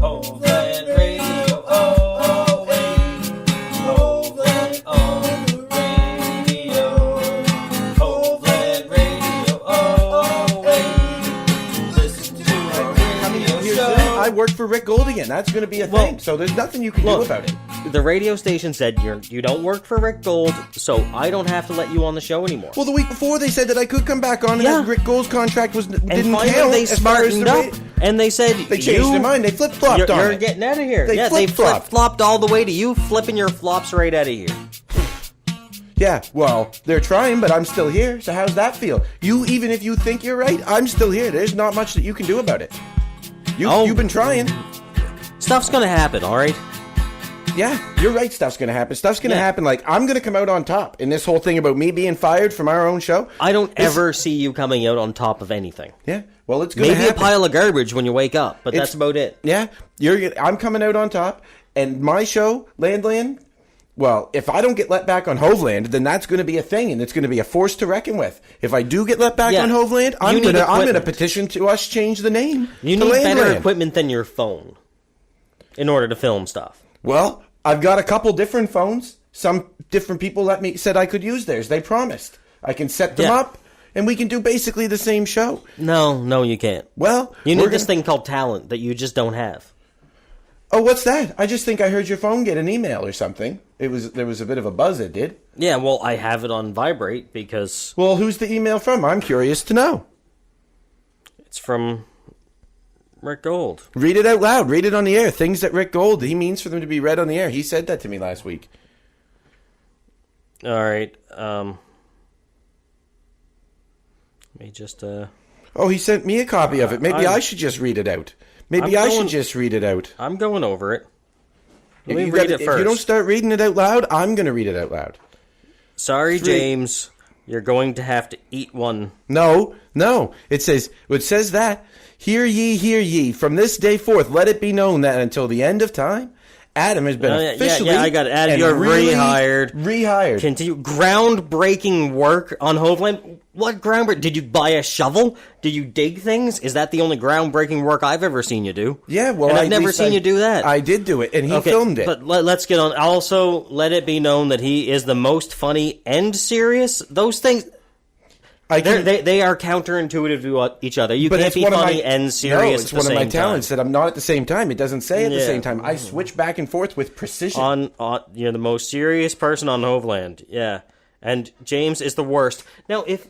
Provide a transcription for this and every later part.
HoveLand Radio, oh, wait. HoveLand on the radio. HoveLand Radio, oh, wait. Listen to our radio show. I work for Rick Gold again. That's going to be a thing. So there's nothing you can do about it. The radio station said you don't work for Rick Gold, so I don't have to let you on the show anymore. Well, the week before they said that I could come back on, and that Rick Gold's contract didn't finally count. They smartened up, and they said they changed their mind. They flip flopped on it. You're getting out of here. They flip flopped all the way to you flipping your flops right out of here. Yeah, well, they're trying, but I'm still here. So how's that feel? Even if you think you're right, I'm still here. There's not much that you can do about it. You've been trying. Stuff's gonna happen, all right. Yeah, you're right. Stuff's going to happen. Stuff's going to happen. Like, I'm going to come out on top in this whole thing about me being fired from our own show. I don't ever see you coming out on top of anything. Yeah, well, it's going to happen. Maybe a pile of garbage when you wake up, but that's about it. Yeah, I'm coming out on top, and my show, Landland, well, if I don't get let back on HoveLand, then that's going to be a thing, and it's going to be a force to reckon with. If I do get let back on HoveLand, I'm going to petition to us change the name. You need better equipment than your phone in order to film stuff. Well, I've got a couple different phones. Some different people said I could use theirs. They promised. I can set them up, and we can do basically the same show. No, you can't. Well, you need this thing called talent that you just don't have. Oh, what's that? I just think I heard your phone get an email or something. There was a bit of a buzz it did. Yeah, well, I have it on vibrate because... Well, who's the email from? I'm curious to know. It's from... Rick Gold. Read it out loud. Read it on the air. Things that Rick Gold, he means for them to be read on the air. He said that to me last week. All right. Let me just... Oh, he sent me a copy of it. Maybe I should just read it out. Maybe I should just read it out. I'm going over it. Let me read it first. If you don't start reading it out loud, I'm going to read it out loud. Sorry, James. You're going to have to eat one. No. It says that... Hear ye, from this day forth, let it be known that until the end of time, Adam has been officially... I got it. Adam, you're rehired. Rehired. Continue. Groundbreaking work on HoveLand. What groundbreaking? Did you buy a shovel? Did you dig things? Is that the only groundbreaking work I've ever seen you do? Yeah, well, I've never seen you do that. I did do it, and he filmed it. But let's get on. Also, let it be known that he is the most funny and serious. Those things... They are counterintuitive to each other. You can't be funny and serious at the same time. It's one of my talents that I'm not at the same time. It doesn't say at the same time. I switch back and forth with precision. You're the most serious person on HoveLand. Yeah. And James is the worst. Now, if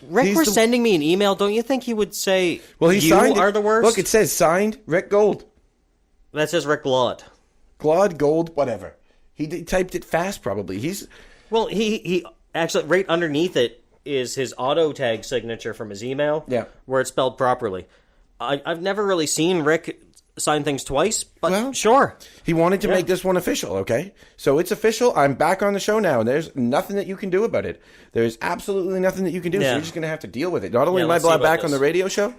Rick were sending me an email, don't you think he would say, you are the worst? Look, it says, signed, Rick Gold. That says Rick Glod. Glod, Gold, whatever. He typed it fast, probably. Well, he actually, right underneath it, is his auto tag signature from his email, where it's spelled properly. I've never really seen Rick sign things twice, but sure. He wanted to make this one official, okay? So it's official. I'm back on the show now, and there's nothing that you can do about it. There's absolutely nothing that you can do, so you're just going to have to deal with it. Not only am I back on the radio show,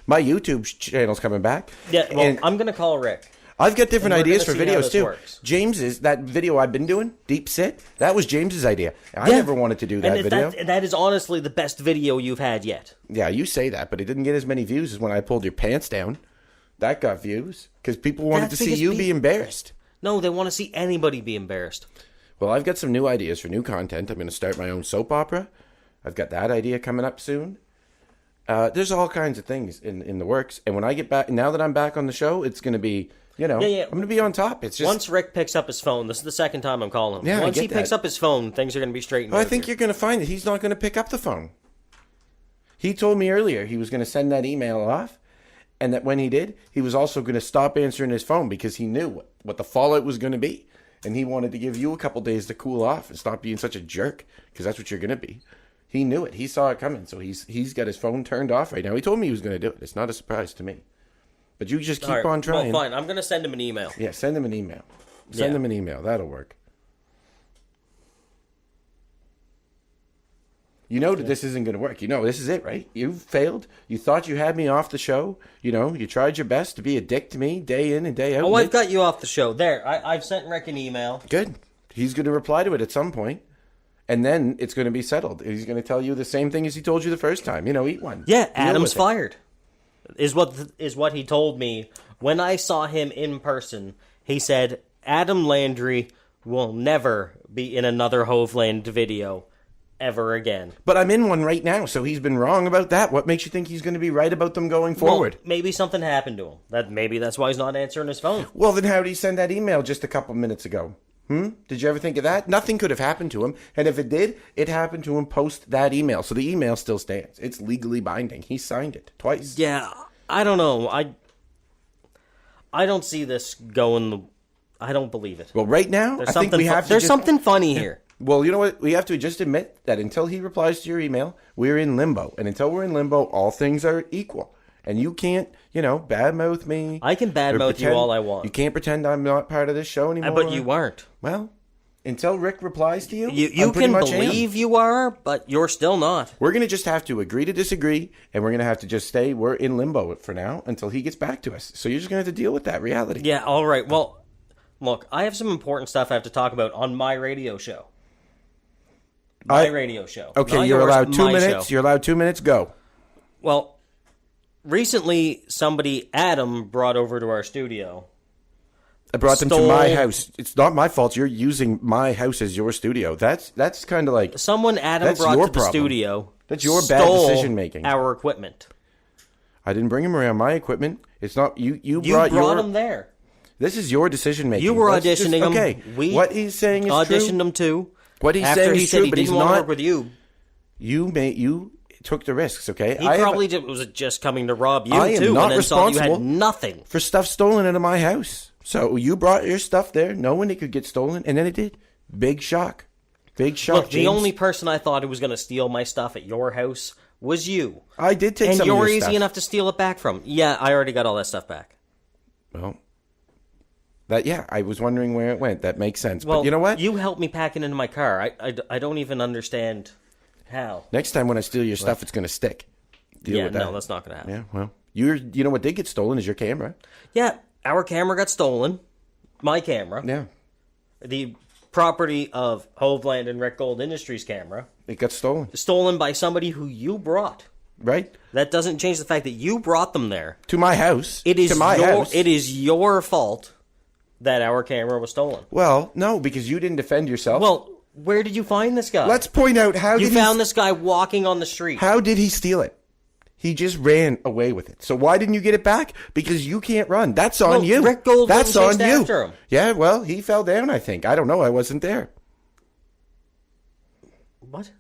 my YouTube channel's coming back. Yeah, well, I'm going to call Rick. I've got different ideas for videos, too. James's, that video I've been doing, Deep Sit, that was James's idea. I never wanted to do that video. That is honestly the best video you've had yet. Yeah, you say that, but it didn't get as many views as when I pulled your pants down. That got views, because people wanted to see you be embarrassed. No, they want to see anybody be embarrassed. Well, I've got some new ideas for new content. I'm going to start my own soap opera. I've got that idea coming up soon. There's all kinds of things in the works. And when I get back, now that I'm back on the show, it's going to be... I'm going to be on top. It's just once Rick picks up his phone. This is the second time I'm calling him. Yeah, once he picks up his phone, things are going to be straight. I think you're going to find that he's not going to pick up the phone. He told me earlier he was going to send that email off, and that when he did, he was also going to stop answering his phone because he knew what the fallout was going to be, and he wanted to give you a couple days to cool off and stop being such a jerk because that's what you're going to be. He knew it. He saw it coming, so he's got his phone turned off right now. He told me he was going to do it. It's not a surprise to me. But you just keep on trying. Well, fine. I'm going to send him an email. Yeah, send him an email. Send him an email. That'll work. You know that this isn't going to work. You know, this is it, right? You've failed. You thought you had me off the show. You know, you tried your best to be a dick to me day in and day out. Oh, I've got you off the show. There. I've sent Rick an email. Good. He's going to reply to it at some point. And then it's going to be settled. He's going to tell you the same thing as he told you the first time. You know, eat one. Yeah, Adam's fired. Is what he told me When I saw him in person, he said, Adam Landry will never be in another HoveLand video ever again. But I'm in one right now, so he's been wrong about that. What makes you think he's going to be right about them going forward? Well, maybe something happened to him. Maybe that's why he's not answering his phone. Well, then how did he send that email just a couple minutes ago? Did you ever think of that? Nothing could have happened to him. And if it did, it happened to him post that email. So the email still stands. It's legally binding. He signed it twice. Yeah, I don't know. I don't see this going... I don't believe it. Well, right now, I think we have to There's something funny here. Well, you know what? We have to just admit that until he replies to your email, we're in limbo. And until we're in limbo, all things are equal. And you can't, badmouth me. I can badmouth you all I want. You can't pretend I'm not part of this show anymore. But you aren't. Well, until Rick replies to you, you can believe you are, but you're still not. We're going to just have to agree to disagree, and we're going to have to just stay. We're in limbo for now until he gets back to us. So you're just going to have to deal with that reality. Yeah, all right. Well, look, I have some important stuff I have to talk about on my radio show. Radio show. Okay, not you're yours, allowed 2 my minutes. show. You're allowed 2 minutes. Go. Well, recently, Adam, brought over to our studio. I brought them to my house. It's not my fault. You're using my house as your studio. That's kind of like Adam brought to the studio. That's your bad decision making. Our equipment. I didn't bring him around my equipment. It's not you. You brought him there. This is your decision making. You were auditioning him. Okay, what he's saying is true. Auditioned him too. What he's saying is true, but he's not. Want to work with you. You took the risks, okay? He probably was just coming to rob you too. I am not and then responsible saw you had nothing for stuff stolen out of my house. So you brought your stuff there, knowing it could get stolen, and then it did. Big shock. Big shock. Look, the only person I thought who was going to steal my stuff at your house was you. I did take some of your stuff. And you're easy enough to steal it back from. Yeah, I already got all that stuff back. Well, I was wondering where it went. That makes sense. Well, but you know what? You helped me pack it into my car. I don't even understand how. Next time when I steal your stuff, it's going to stick. Deal with that. No, that's not going to happen. Yeah, well, you know what did get stolen is your camera. Yeah, our camera got stolen. My camera. Yeah. The property of HoveLand and Rick Gold Industries camera. It got stolen. Stolen by somebody who you brought. Right. That doesn't change the fact that you brought them there. To my house. It is to my house. It is your fault that our camera was stolen. Well, no, because you didn't defend yourself. Well, where did you find this guy? Let's point out how you found this guy walking on the street. How did he steal it? He just ran away with it. So why didn't you get it back? Because you can't run. That's on you. Rick Gold That's on you. After him. Yeah, well, he fell down, I think. I don't know. I wasn't there. What?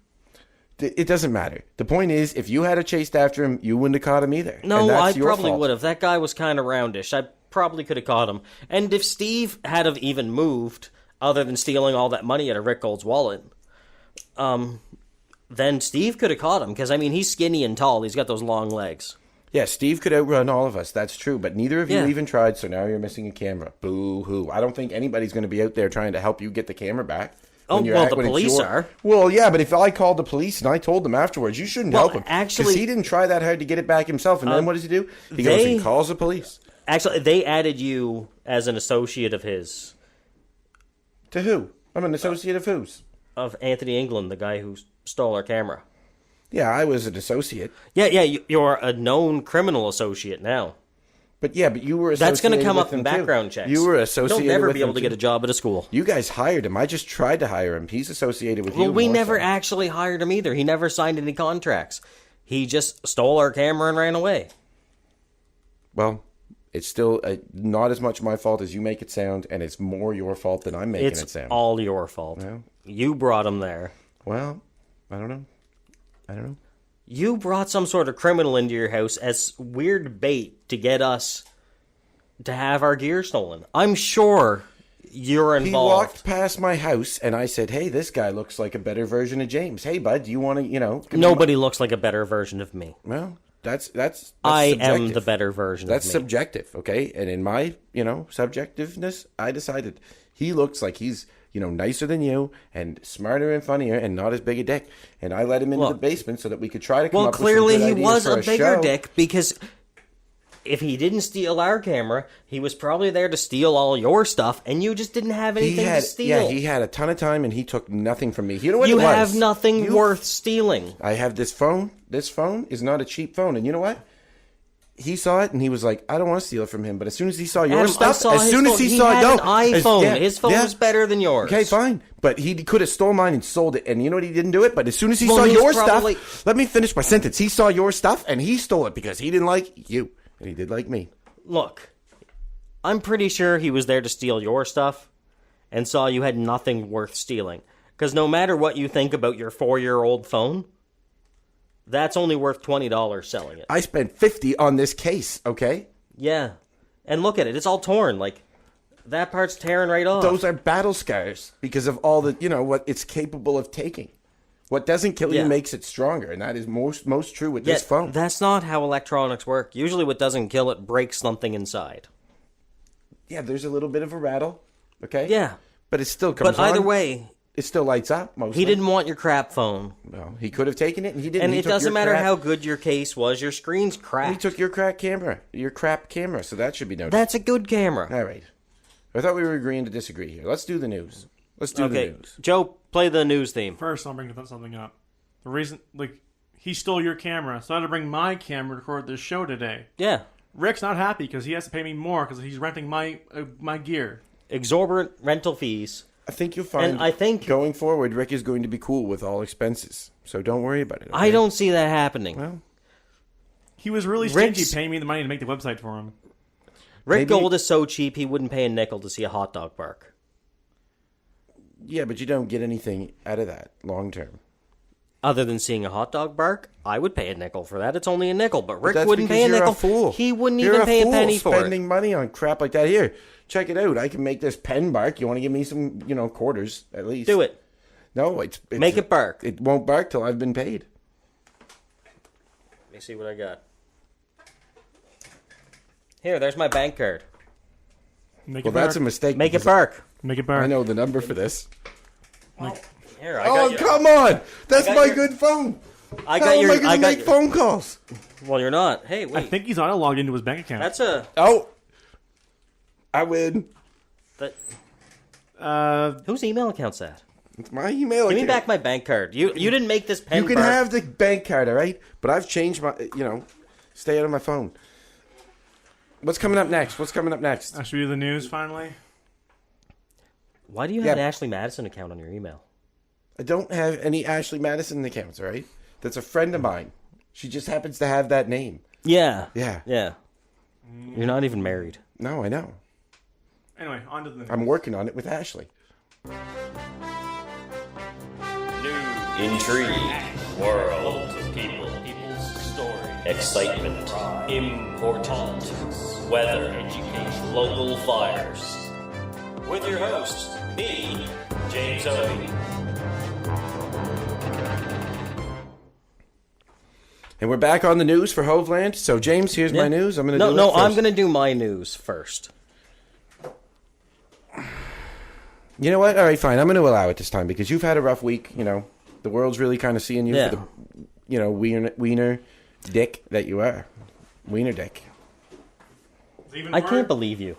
It doesn't matter. The point is, if you had chased after him, you wouldn't have caught him either. No, I probably would have. That guy was kind of roundish. I probably could have caught him. And if Steve had have even moved, other than stealing all that money out of Rick Gold's wallet, then Steve could have caught him. Because, I mean, he's skinny and tall. He's got those long legs. Yeah, Steve could outrun all of us. That's true. But neither of you even tried, so now you're missing a camera. Boo-hoo. I don't think anybody's going to be out there trying to help you get the camera back. Oh, well, the police are. Well, yeah, but if I called the police and I told them afterwards, you shouldn't help him. Actually, because he didn't try that hard to get it back himself. And then what does he do? He goes and calls the police. Actually, they added you as an associate of his. To who? I'm an associate of whose? Of Anthony England, the guy who stole our camera. Yeah, I was an associate. Yeah, you're a known criminal associate now. But you were associated. That's going to come with up in him background too. checks. You were associated. You'll never with be able him to get a job at a school. You guys hired him. I just tried to hire him. He's associated with you. Well, we never actually hired him either. He never signed any contracts. He just stole our camera and ran away. Well, it's still not as much my fault as you make it sound, and it's more your fault than I'm making it sound. It's all your fault. Well, you brought him there. Well, I don't know. You brought some sort of criminal into your house as weird bait to get us to have our gear stolen. I'm sure you're involved. He walked past my house, and I said, hey, this guy looks like a better version of James. Hey, bud, do you want to, Nobody looks like a better version of me. Well, that's I subjective. am the better version of me. That's subjective, okay? And in my, subjectiveness, I decided he looks like he's, nicer than you and smarter and funnier and not as big a dick. And I let him into the basement so that we could try to come up with some good ideas for a show. Well, clearly he was a bigger dick because if he didn't steal our camera, he was probably there to steal all your stuff, and you just didn't have anything to steal. Yeah, he had a ton of time, and he took nothing from me. You know what you it was? have nothing worth stealing. I have this phone. This phone is not a cheap phone, and you know what? he saw it and he was like, I don't want to steal it from him. But as soon as he saw your Adam, stuff, as soon as he saw an iPhone. His phone was better than yours. Okay, fine. But he could have stole mine and sold it. And you know what? He didn't do it. But as soon as he saw your stuff, let me finish my sentence. He saw your stuff and he stole it because he didn't like you. And he did like me. Look, I'm pretty sure he was there to steal your stuff and saw you had nothing worth stealing. Because no matter what you think about your 4-year-old phone, that's only worth $20 selling it. I spent $50 on this case, okay? Yeah. And look at it. It's all torn. Like, that part's tearing right off. Those are battle scars because of all the, what it's capable of taking. What doesn't kill you makes it stronger, and that is most true with this phone. That's not how electronics work. Usually what doesn't kill it breaks something inside. Yeah, there's a little bit of a rattle, okay? Yeah. But it still comes on. But either way, it still lights up, mostly. He didn't want your crap phone. Well, he could have taken it, and he didn't. And it doesn't matter how good your case was, your screen's cracked. He took your crap camera, so that should be noted. That's a good camera. All right. I thought we were agreeing to disagree here. Let's do the news. The news. Joe, play the news theme. First, I'll bring something up. The reason, he stole your camera, so I had to bring my camera to record this show today. Yeah. Rick's not happy because he has to pay me more because he's renting my gear. Exorbitant rental fees. I think you'll find, going forward, Rick is going to be cool with all expenses. So don't worry about it. Okay? I don't see that happening. Well, he was really stingy paying me the money to make the website for him. Rick Gold is so cheap he wouldn't pay a nickel to see a hot dog bark. Yeah, but you don't get anything out of that long term. Other than seeing a hot dog bark, I would pay a nickel for that. It's only a nickel, but Rick wouldn't pay a nickel. You're a fool. He wouldn't even pay a penny for it. Spending money on crap like that. Here, check it out. I can make this pen bark. You want to give me some, quarters at least? Do it. No, it's make it bark. It won't bark till I've been paid. Let me see what I got. Here, there's my bank card. That's a mistake. Make it bark. Make it bark. I know the number for this. Well, here, I got come on! That's my good phone. I got your. How am I going to make phone calls? Well, you're not. Hey, wait. I think he's auto logged into his bank account. That's a. Oh, I win. Whose email account's that? It's my email account. Give me back my bank card. You didn't make this pen. You can have the bank card, all right? But I've changed my. Stay out of my phone. What's coming up next? I'll show you the news finally. Why do you have an Ashley Madison account on your email? I don't have any Ashley Madison accounts, all right? That's a friend of mine. She just happens to have that name. Yeah. Yeah. Yeah. You're not even married. No, I know. Anyway, on to the news. I'm working on it with Ashley. News, intrigue, world, people's story, excitement, important, weather, education, local fires. With your host, me, James Obi. And we're back on the news for HoveLand. So, James, here's my news. I'm going to do it first. I'm going to do my news first. You know what? All right, fine. I'm going to allow it this time because you've had a rough week. The world's really kind of seeing you for the, wiener dick that you are. Wiener dick. I can't believe you.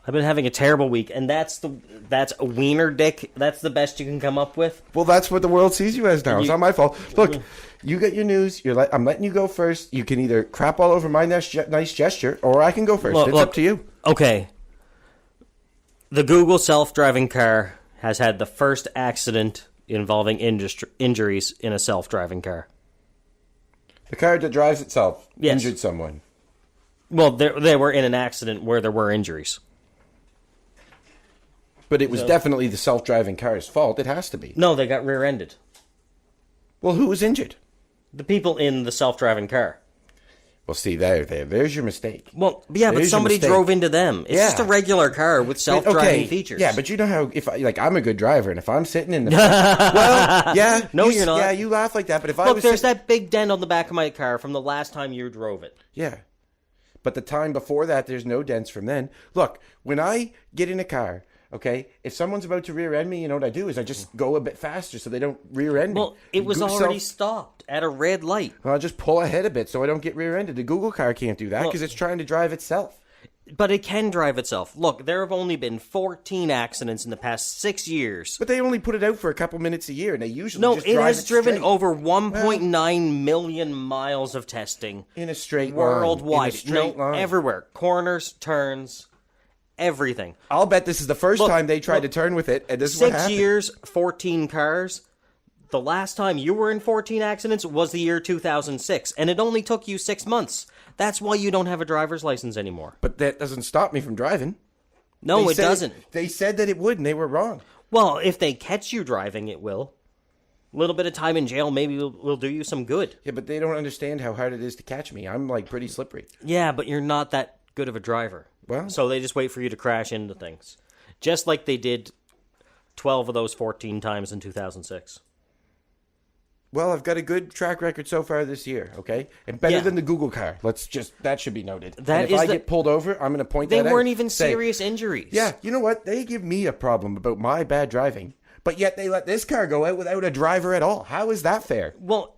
I've been having a terrible week, and that's a wiener dick. That's the best you can come up with. Well, that's what the world sees you as now. It's not my fault. Look, you get your news. I'm letting you go first. You can either crap all over my nice gesture, or I can go first. It's up to you. Okay. The Google self-driving car has had the first accident involving injuries in a self-driving car. The car that drives itself Yes. injured someone. Well, they were in an accident where there were injuries. But it was definitely the self-driving car's fault. It has to be. No, they got rear-ended. Well, who was injured? The people in the self-driving car. Well, see, there's your mistake. Well, yeah, but somebody drove into them. It's just a regular car with self-driving features. Yeah, but you know how I'm a good driver, and if I'm sitting in the well, yeah, no, you're not. Yeah, you laugh like that, but if I was there's that big dent on the back of my car from the last time you drove it. Yeah, but the time before that, there's no dents from then. Look, when I get in a car. Okay, if someone's about to rear-end me, you know what I do is I just go a bit faster so they don't rear-end me. Well, it was already stopped at a red light. Well, I'll just pull ahead a bit so I don't get rear-ended. The Google car can't do that because it's trying to drive itself. But it can drive itself. Look, there have only been 14 accidents in the past 6 years. But they only put it out for a couple minutes a year, and they usually No, just it drive has driven straight. over 1.9 million miles of testing. In a straight line. Worldwide. In a straight line. Everywhere. Corners, turns, everything. I'll bet this is the first time they tried to turn with it, and this is what happened. 6 years, 14 cars. The last time you were in 14 accidents was the year 2006, and it only took you 6 months. That's why you don't have a driver's license anymore. But that doesn't stop me from driving. No, it doesn't. They said that it would, and they were wrong. Well, if they catch you driving, it will. A little bit of time in jail maybe will do you some good. Yeah, but they don't understand how hard it is to catch me. I'm, like, pretty slippery. Yeah, but you're not that good of a driver. Well. So they just wait for you to crash into things. Just like they did 12 of those 14 times in 2006. Well, I've got a good track record so far this year, okay? And better than the Google car. That should be noted. And if I get pulled over, I'm going to point that out. They weren't even serious injuries. Yeah, you know what? They give me a problem about my bad driving, but yet they let this car go out without a driver at all. How is that fair? Well,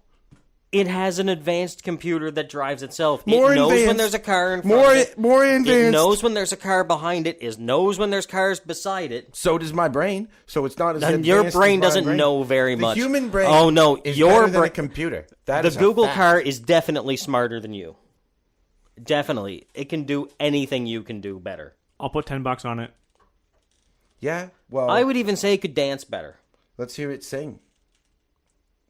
it has an advanced computer that drives itself. It knows when there's a car in front of it. More advanced. It knows when there's a car behind it. It knows when there's cars beside it. So does my brain. So it's not as And advanced your as brain my doesn't brain. know very much. The human brain is your better than a computer. That is the a Google fact. car is definitely smarter than you. Definitely. It can do anything you can do better. I'll put $10 on it. Yeah, well... I would even say it could dance better. Let's hear it sing.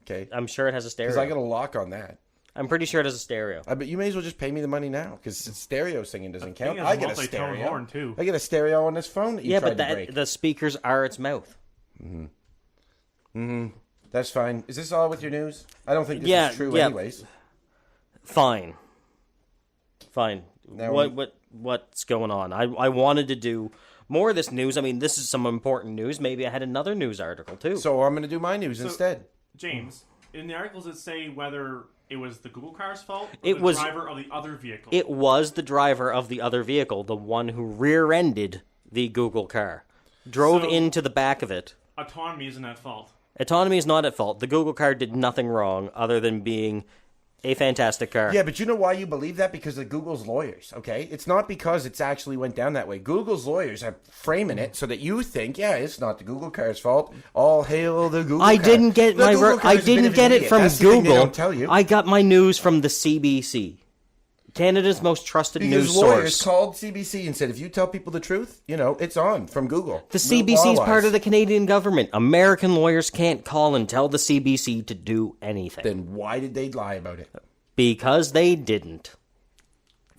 Okay. I'm sure it has a stereo. Because I got a lock on that. I'm pretty sure it has a stereo. But you may as well just pay me the money now, because stereo singing doesn't count. I get a multi-tone stereo. horn, too. I get a stereo on this phone that you tried to break. The speakers are its mouth. That's fine. Is this all with your news? I don't think this is true anyways. Fine. Now What's going on? I wanted to do more of this news. I mean, this is some important news. Maybe I had another news article, too. So I'm going to do my news instead. James, in the articles it say whether it was the Google car's fault or It the was- driver of the other vehicle. It was the driver of the other vehicle, the one who rear-ended the Google car. Drove into the back of it. Autonomy isn't at fault. Autonomy is not at fault. The Google car did nothing wrong other than being a fantastic car. Yeah, but you know why you believe that? Because of Google's lawyers, okay? It's not because it's actually went down that way. Google's lawyers are framing it so that you think, yeah, it's not the Google car's fault. All hail the Google car. I didn't get The my Google car I is a bit didn't of an get it idiot. from That's the thing Google. they don't tell you. I got my news from the CBC, Canada's most trusted Because news lawyers source. called CBC and said, if you tell people the truth, it's on from Google. The CBC is part of the Canadian government. American lawyers can't call and tell the CBC to do anything. Then why did they lie about it? Because they didn't.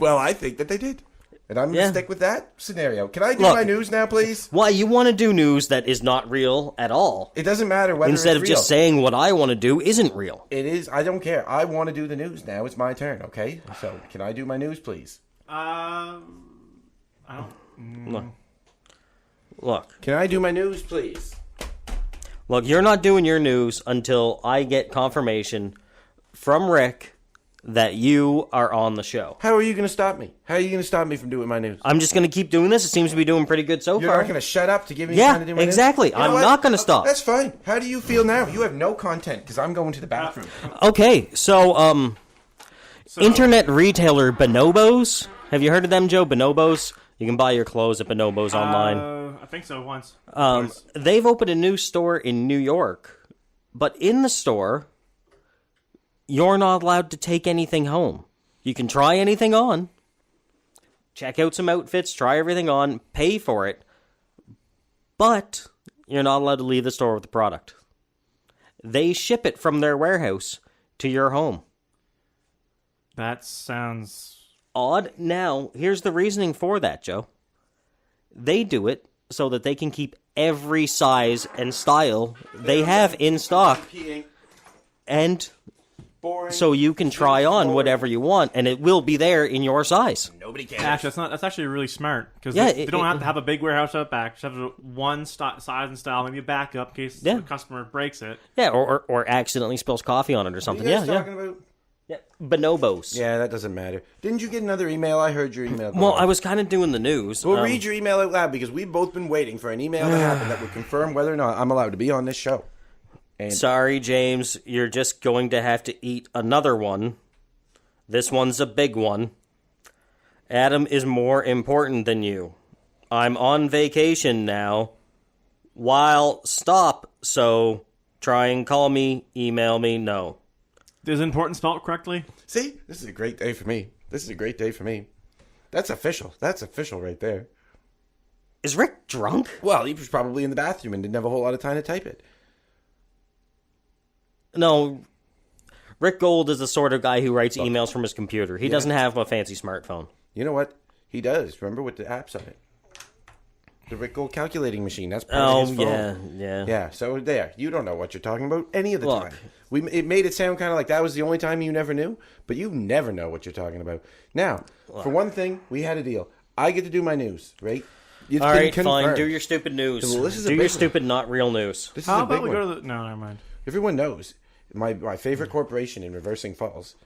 Well, I think that they did. And I'm going to stick with that scenario. Can I do Look, my news now, please? Why, you want to do news that is not real at all. It doesn't matter whether Instead it's of real. just saying what I want to do isn't real. It is. I don't care. I want to do the news now. It's my turn, okay? So, can I do my news, please? I don't... Look. Can I do my news, please? Look, you're not doing your news until I get confirmation from Rick that you are on the show. How are you going to stop me? How are you going to stop me from doing my news? I'm just going to keep doing this. It seems to be doing pretty good so You're far. not going to shut up to give me time to do my exactly. news? You know I'm what? not going to stop. That's fine. How do you feel now? You have no content because I'm going to the bathroom. Okay, so internet retailer Bonobos. Have you heard of them, Joe? Bonobos? You can buy your clothes at Bonobos online. I think so, once. They've opened a new store in New York, but in the store, you're not allowed to take anything home. You can try anything on, check out some outfits, try everything on, pay for it, but you're not allowed to leave the store with the product. They ship it from their warehouse to your home. That sounds... Odd. Now, here's the reasoning for that, Joe. They do it so that they can keep every size and style they have in stock. And so you can try on whatever you want, and it will be there in your size. Nobody cares. Actually, that's actually really smart, because Yeah, they don't have to have a big warehouse out back. Just have one size and style, maybe a backup in case the customer breaks it. Yeah, or accidentally spills coffee on it or something. What are you guys Yeah. talking about? Yeah. Bonobos. Yeah, that doesn't matter. Didn't you get another email? I heard your email. Well, I was kind of doing the news. We'll read your email out loud because we've both been waiting for an email to happen that would confirm whether or not I'm allowed to be on this show. And sorry, James, you're just going to have to eat another one. This one's a big one. Adam is more important than you. I'm on vacation now. While stop, so try and call me, email me, no. Is important spelled correctly? See, this is a great day for me. That's official. That's official right there. Is Rick drunk? Well, he was probably in the bathroom and didn't have a whole lot of time to type it. No, Rick Gold is the sort of guy who writes emails from his computer. He doesn't have a fancy smartphone. You know what? He does. Remember with the apps on it? The Rick Gold calculating machine. That's part of his phone. Yeah. So there. You don't know what you're talking about any of the time. It made it sound kind of like that was the only time you never knew, but you never know what you're talking about. Now, for one thing, we had a deal. I get to do my news, right? All right, fine. Do your stupid news. Well, this is do your stupid, not real news. This is How a big about we one. go to the... No, never mind. Everyone knows my favorite corporation in Reversing Falls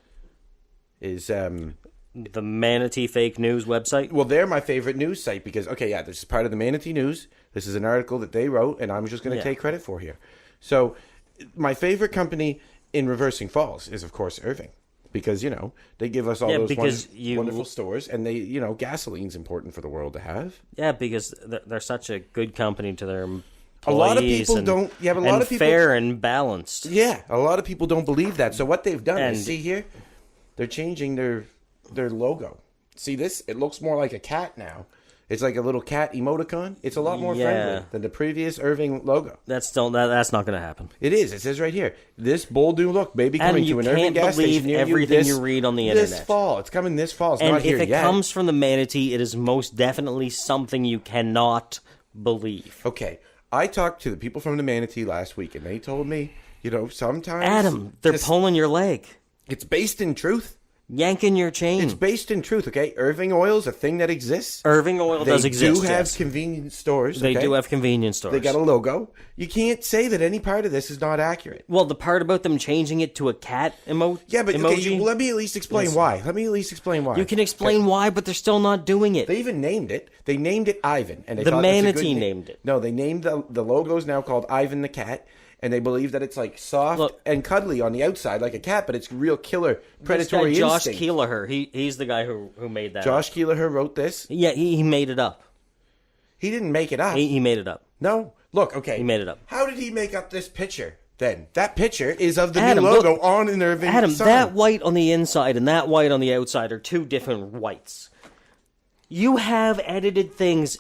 is the Manatee Fake News website. Well, they're my favorite news site because this is part of the Manatee News. This is an article that they wrote, and I'm just going to take credit for here. So, my favorite company in Reversing Falls is, of course, Irving. Because, they give us all those wonderful stores, and gasoline's important for the world to have. Yeah, because they're such a good company to their employees. A lot of people don't... Yeah, but a lot of people... fair and balanced. Yeah, a lot of people don't believe that. So what they've done is, see here, they're changing their logo. See this? It looks more like a cat now. It's like a little cat emoticon. It's a lot more friendly than the previous Irving logo. That's not going to happen. It is. It says right here, this bold new look may be coming to an Irving gas station near you everything you read on the internet. This fall. It's coming this fall. It's and not here yet. And yet. if it comes from the Manatee, it is most definitely something you cannot believe. Okay. I talked to the people from the Manatee last week, and they told me, sometimes... Adam, they're pulling your leg. It's based in truth. Yanking your chain. It's based in truth, okay? Irving Oil's a thing that exists. Irving Oil does exist, They do have convenience stores, They do have convenience stores. They got a logo. You can't say that any part of this is not accurate. Well, the part about them changing it to a cat emoji... Yeah, but okay, let me at least explain why. You can explain why, but they're still not doing it. They even named it. They named it Ivan. And the Manatee named it. No, they named the logo is now called Ivan the Cat. And they believe that it's like soft and cuddly on the outside like a cat, but it's real killer predatory Josh instinct. Keeler, he's the guy who made that. Josh Keeler wrote this? Yeah, he made it up. He didn't make it up. He made it up. No. Look, okay. He made it up. How did he make up this picture then? That picture is of the new logo on an Irving sign. That white on the inside and that white on the outside are two different whites. You have edited things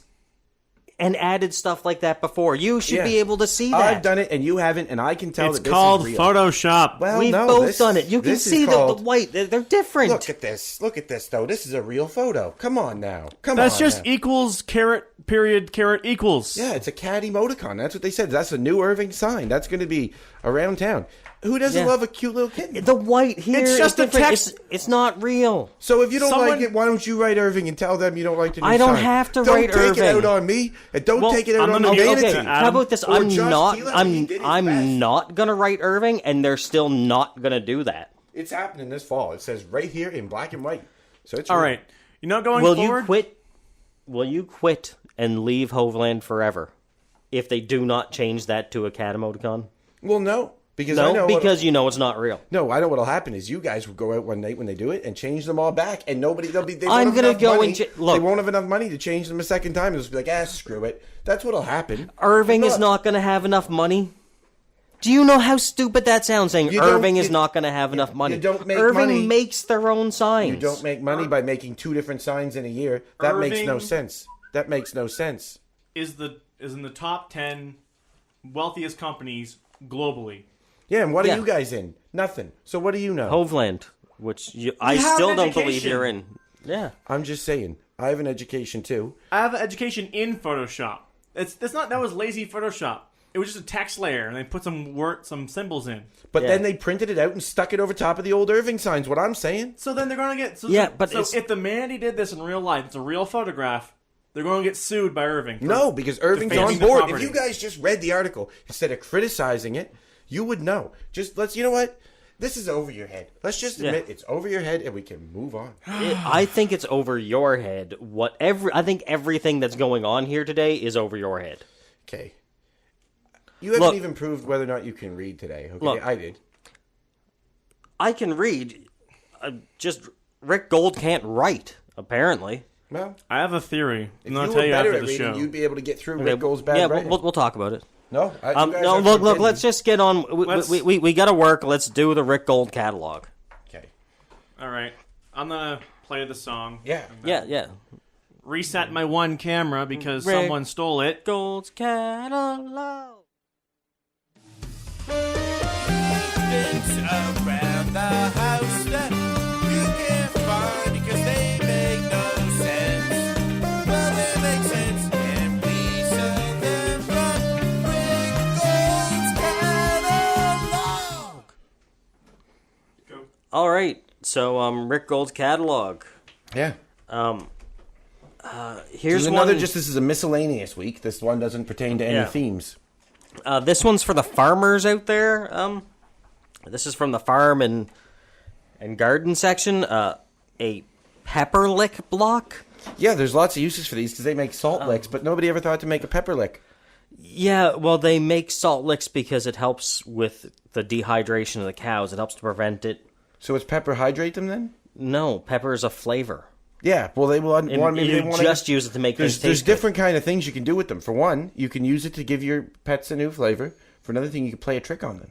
and added stuff like that before. You should be able to see that. I've done it, and you haven't, and I can tell that this is real. It's called Photoshop. Well, We've both done it. You can see the white. They're different. Look at this, though. This is a real photo. Come on now. That's just equals, caret, period, caret, equals. Yeah, it's a cat emoticon. That's what they said. That's a new Irving sign. That's going to be around town. Who doesn't love a cute little kitten? The white here it's just is a text. It's not real. So if you don't like it, why don't you write Irving and tell them you don't like the new sign? I don't have to write Irving. Don't take it out on me, and don't take it out on the Manatee. Okay, how about this? I'm not gonna write Irving, and they're still not gonna do that. It's happening this fall. It says right here in black and white. So it's all right. You're not going forward? Will you quit and leave HoveLand forever if they do not change that to a cat emoticon? Well, no. Because you know it's not real. No, I know what'll happen is you guys will go out one night when they do it and change them all back, and they won't have enough money. They won't have enough money to change them a second time. It'll just be like, screw it. That's what'll happen. Irving is not going to have enough money. Do you know how stupid that sounds? Saying Irving is not going to have enough money. You don't make Irving money. makes their own signs. You don't make money by making two different signs in a year. That makes no sense. That makes no sense. Is in the top 10 wealthiest companies globally. Yeah, and what are you guys in? Nothing. So what do you know? HoveLand, which I still don't believe you're in. Yeah. I'm just saying. I have an education, too. I have an education in Photoshop. That was lazy Photoshop. It was just a text layer, and they put some symbols in. But then they printed it out and stuck it over top of the old Irving signs, what I'm saying. So then they're going to get... So if the Manatee did this in real life, it's a real photograph, they're going to get sued by Irving. No, because Irving's on board. If you guys just read the article, instead of criticizing it, you would know. You know what? This is over your head. Let's just admit it's over your head and we can move on. I think it's over your head. I think everything that's going on here today is over your head. Okay. You haven't even proved whether or not you can read today. Okay, look, I did. I can read. Just Rick Gold can't write. Apparently. Well, I have a theory. if I'll you tell were you better after at the reading, show. you'd be able to get through Rick Gold's bad Yeah, writing. we'll talk about it. No, No, look, let's just get on. We got to work. Let's do the Rick Gold catalog. Okay. All right. I'm going to play the song. Yeah. Yeah. Reset my one camera because Rick someone stole it. Gold's catalog. Around the house that you can't find because they make no sense. Well, they make sense, and we sell them from Rick Gold's catalog. Go. All right. So, Rick Gold's catalog. Yeah. Here's another. one. This is a miscellaneous week. This one doesn't pertain to any Yeah. themes. This one's for the farmers out there. This is from the farm and garden section. A pepper lick block. Yeah, there's lots of uses for these because they make salt licks, but nobody ever thought to make a pepper lick. Yeah, well, they make salt licks because it helps with the dehydration of the cows. It helps to prevent it. So it's pepper hydrate them then? No, pepper is a flavor. Yeah, well, they will. Use it to make things taste There's good. different kind of things you can do with them. For one, you can use it to give your pets a new flavor. For another thing, you can play a trick on them.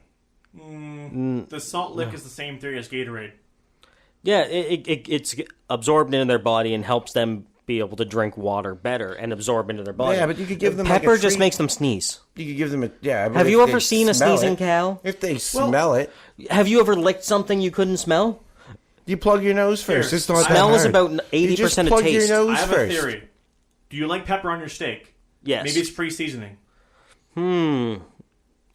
The salt lick is the same theory as Gatorade. Yeah, it's absorbed into their body and helps them be able to drink water better and absorb into their body. Yeah, but you could give them pepper like a just treat. makes them sneeze. You could give them a But Have if you ever they seen a smell sneezing it- cow? If they smell it, Have you ever licked something you couldn't smell? you plug your nose first. Here, It's not that smell is hard. about You just 80% of plug taste. your nose I have first. a theory. Do you like pepper on your steak? Yes. Maybe it's pre-seasoning.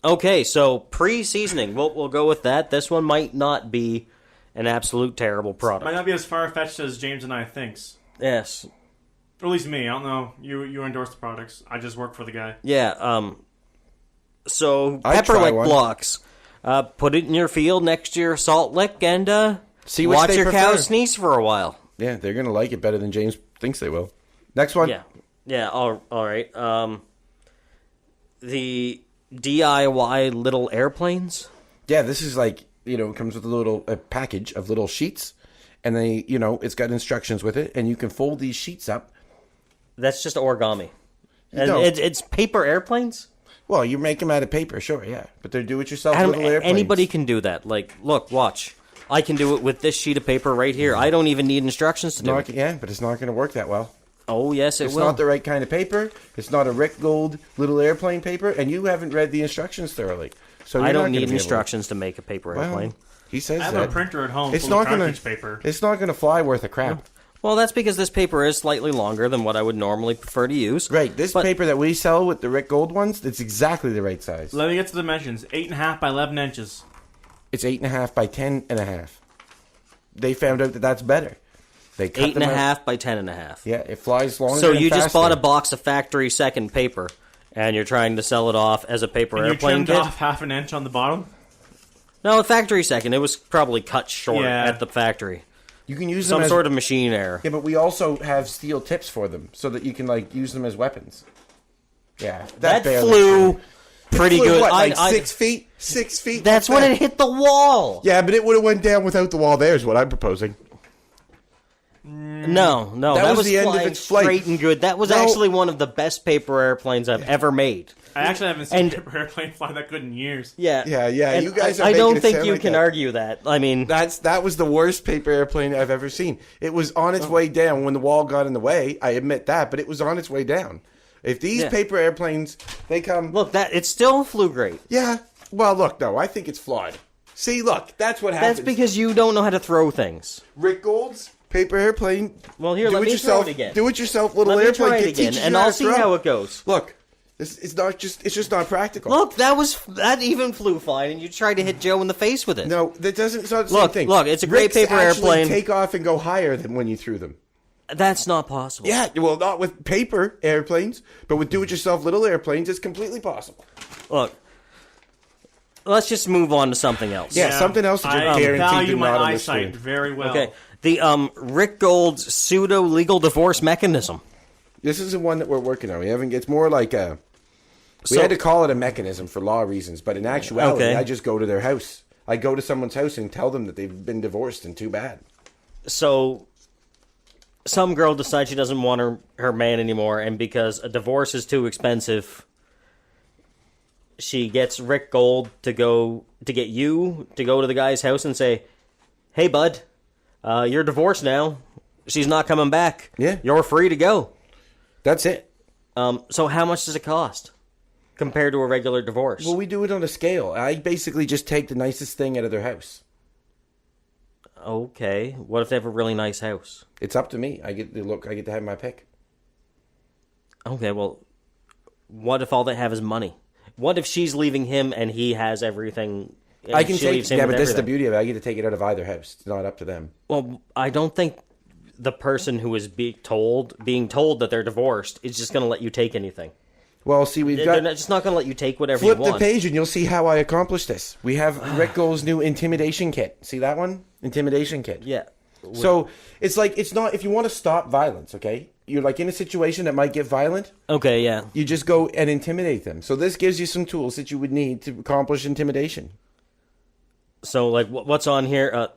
Okay, so pre-seasoning. We'll go with that. This one might not be an absolute terrible product. Might not be as far-fetched as James and I thinks. Yes. Or at least me. I don't know. You endorse the products. I just work for the guy. Yeah, so I'd pepper try lick one. blocks. Put it in your field next to your salt lick and See which watch they your prefer. cows sneeze for a while. Yeah, they're going to like it better than James thinks they will. Next one. Yeah, all right. The DIY little airplanes. Yeah, this is like, it comes with a package of little sheets, and they, it's got instructions with it, and you can fold these sheets up. That's just origami. And No. it's paper airplanes? Well, you make them out of paper, sure, yeah. But they're do-it-yourself And little airplanes. anybody can do that. Like, look, watch. I can do it with this sheet of paper right here. I don't even need instructions to do it. Yeah, but it's not going to work that well. Oh, yes, it It's will. not the right kind of paper. It's not a Rick Gold little airplane paper, and you haven't read the instructions thoroughly. So I you're not don't gonna need be able to- instructions to make a paper Well, airplane. he says I have that. a printer at home It's full not of going cartridge paper. It's not going to fly worth a crap. Well, that's because this paper is slightly longer than what I would normally prefer to use. Right. This But- paper that we sell with the Rick Gold ones, it's exactly the right size. Let me get to the dimensions. 8.5 by 11 inches. It's 8.5 by 10.5. They found out that that's better. They cut 8.5 by 10.5. Yeah, it flies longer. So and you just faster. bought a box of factory second paper, and you're trying to sell it off as a paper And you airplane trimmed kit? off half an inch on the bottom? No, a factory second. It was probably cut short Yeah. at the factory. You can use them Some as, sort of machine error. Yeah, but we also have steel tips for them so that you can use them as weapons. Yeah, That barely flew pretty flew, good. What, like I- 6 feet? 6 feet. That's when it hit the wall. Yeah, but it would have went down without the wall. There's what I'm proposing. No, That that was the end of flying its flight. straight and good. That was No. actually one of the best paper airplanes I've ever made. I actually haven't seen And- a paper airplane fly that good in years. Yeah, Yeah, And you guys are I don't making it think sound you like can that. argue that. I mean, That was the worst paper airplane I've ever seen. It was on its way down when the wall got in the way. I admit that, but it was on its way down. If these Yeah. paper airplanes, they come... look, that it still flew great. Yeah. Well, look, no, I think it's flawed. See, look, that's what happens. That's because you don't know how to throw things. Rick Gold's paper airplane. Well, here, let me throw it again. Do it yourself, little Let me airplane try it kit again, teaches and you I'll to see throw. how it goes. Look, it's just not practical. Look, that even flew fine, and you tried to hit Joe in the face with it. No, that doesn't. It's not the Look, same thing. look, it's a great Ricks paper actually airplane. Take off and go higher than when you threw them. That's not possible. Yeah, well, not with paper airplanes, but with do-it-yourself little airplanes, it's completely possible. Look, let's just move on to something else. Yeah, something else that you're I guaranteed value to my not eyesight understand. very well. Okay. The Rick Gold's pseudo legal divorce mechanism. This is the one that we're working on. We haven't. It's more like a. We So- had to call it a mechanism for law reasons, but in actuality, Okay. I just go to their house. I go to someone's house and tell them that they've been divorced and too bad. So some girl decides she doesn't want her man anymore, and because a divorce is too expensive, she gets Rick Gold to get you to go to the guy's house and say, "Hey, bud, you're divorced now. She's not coming back. Yeah. You're free to go." That's it. So how much does it cost compared to a regular divorce? Well, we do it on a scale. I basically just take the nicest thing out of their house. Okay. What if they have a really nice house? It's up to me. I get to have my pick. Okay, well, what if all they have is money? What if she's leaving him and he has everything? I can she take. leaves him Yeah, with but this is the everything? beauty of it. I get to take it out of either house. It's not up to them. Well, I don't think the person who is being told that they're divorced is just going to let you take anything. Well, see, They're just not going to let you take whatever Flip you want. the page and you'll see how I accomplished this. We have Rick Gold's new intimidation kit. See that one? Intimidation kit. Yeah. So it's like, it's not, if you want to stop violence, okay? You're like in a situation that might get violent. Okay, yeah. You just go and intimidate them. So this gives you some tools that you would need to accomplish intimidation. So, like, what's on here?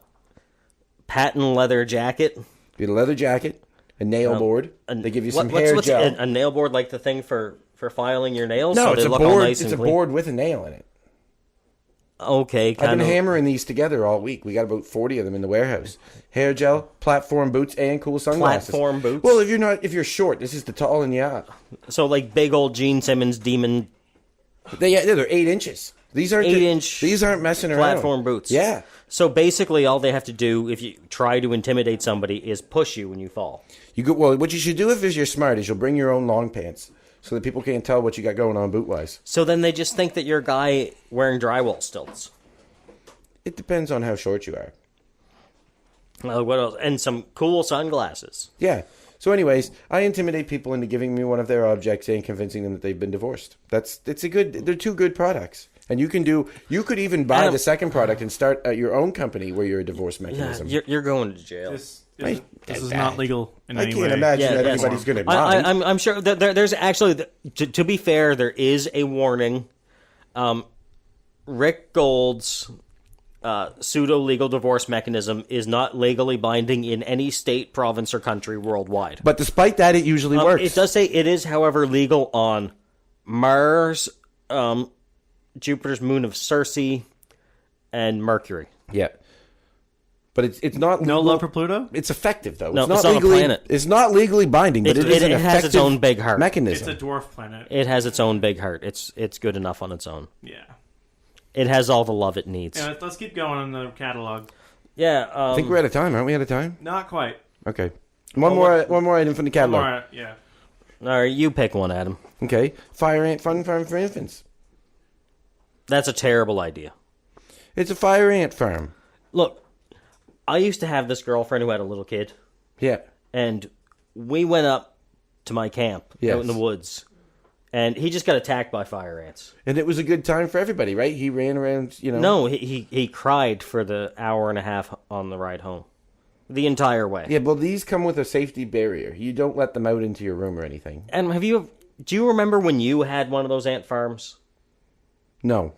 Patent leather jacket. You get a leather jacket, a nail board. They give you some what's hair gel. a nail board, like the thing for filing your nails? No, so it's they a look all board. nice It's and a clean? board with a nail in it. Okay, I've kind been of. hammering these together all week. We got about 40 of them in the warehouse. Hair gel, platform boots, and cool sunglasses. Platform boots? Well, if you're short, this is the tall and yeah. So, like, big old Gene Simmons demon They're 8 inches. These aren't 8-inch These aren't messing around. platform boots. Yeah. So basically, all they have to do if you try to intimidate somebody is push you when you fall. Well, what you should do if you're smart is you'll bring your own long pants so that people can't tell what you got going on boot wise. So then they just think that you're a guy wearing drywall stilts. It depends on how short you are. What else? And some cool sunglasses. Yeah. So, anyways, I intimidate people into giving me one of their objects and convincing them that they've been divorced. They're 2 good products. And you could even buy the second product and start your own company where you're a divorce mechanism. You're going to jail. This is not legal in any way. I can't imagine that yes. anybody's going to mind. I'm sure that there's actually, to be fair, there is a warning. Rick Gold's pseudo-legal divorce mechanism is not legally binding in any state, province, or country worldwide. But despite that, it usually works. It does say it is, however, legal on Mars, Jupiter's moon of Circe, and Mercury. Yeah. But it's not legal. No love for Pluto? It's effective, though. No, it's not it's not a legally, planet. It's not legally binding, but it is an it has its effective own big heart. mechanism. It's a dwarf planet. It has its own big heart. It's good enough on its own. Yeah. It has all the love it needs. Yeah, let's keep going on the catalog. Yeah. I think we're out of time. Aren't we out of time? Not quite. Okay. One more item from the catalog. More, yeah. All right, you pick one, Adam. Okay. Fire ant fun farm for infants. That's a terrible idea. It's a fire ant farm. Look, I used to have this girlfriend who had a little kid, Yeah. and we went up to my camp out in the woods, and he just got attacked by fire ants. And it was a good time for everybody, right? He ran around, No, he cried for the hour and a half on the ride home. The entire way. Yeah, well, these come with a safety barrier. You don't let them out into your room or anything. And do you remember when you had one of those ant farms? No.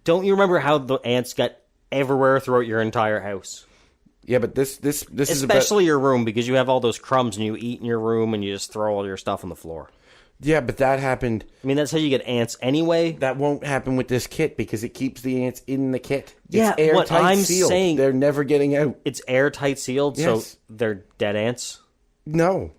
Don't you remember how the ants got everywhere throughout your entire house? Yeah, but this is especially your room, because you have all those crumbs and you eat in your room and you just throw all your stuff on the floor. Yeah, but that happened. I mean, that's how you get ants anyway. That won't happen with this kit because it keeps the ants in the kit. Yeah, it's airtight what I'm sealed. saying, they're never getting out. It's airtight sealed, Yes. so they're dead ants. No.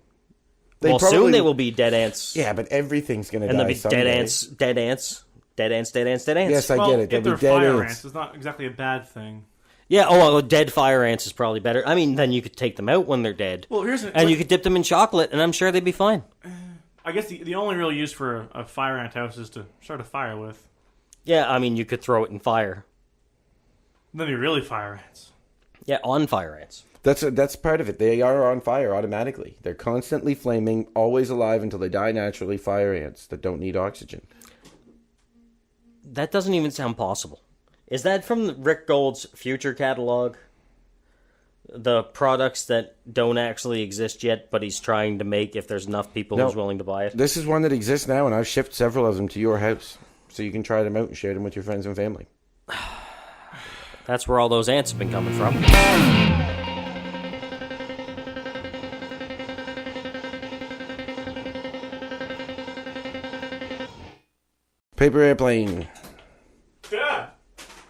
Soon they will be dead ants. Yeah, but everything's going to die And there'll be someday. dead ants, dead ants, dead ants, dead ants, dead ants. Yes, I get it. If There'll they're be dead fire ants. ants, it's not exactly a bad thing. Yeah, well, dead fire ants is probably better. I mean, then you could take them out when they're dead. Well, and you could dip them in chocolate, and I'm sure they'd be fine. I guess the only real use for a fire ant house is to start a fire with. Yeah, I mean, you could throw it in fire. Then you're really fire ants. Yeah, on fire ants. That's part of it. They are on fire automatically. They're constantly flaming, always alive until they die naturally. Fire ants that don't need oxygen. That doesn't even sound possible. Is that from Rick Gold's future catalog? The products that don't actually exist yet, but he's trying to make if there's enough people who's willing to buy it? This is one that exists now, and I've shipped several of them to your house. So you can try them out and share them with your friends and family. That's where all those ants have been coming from. Paper airplane.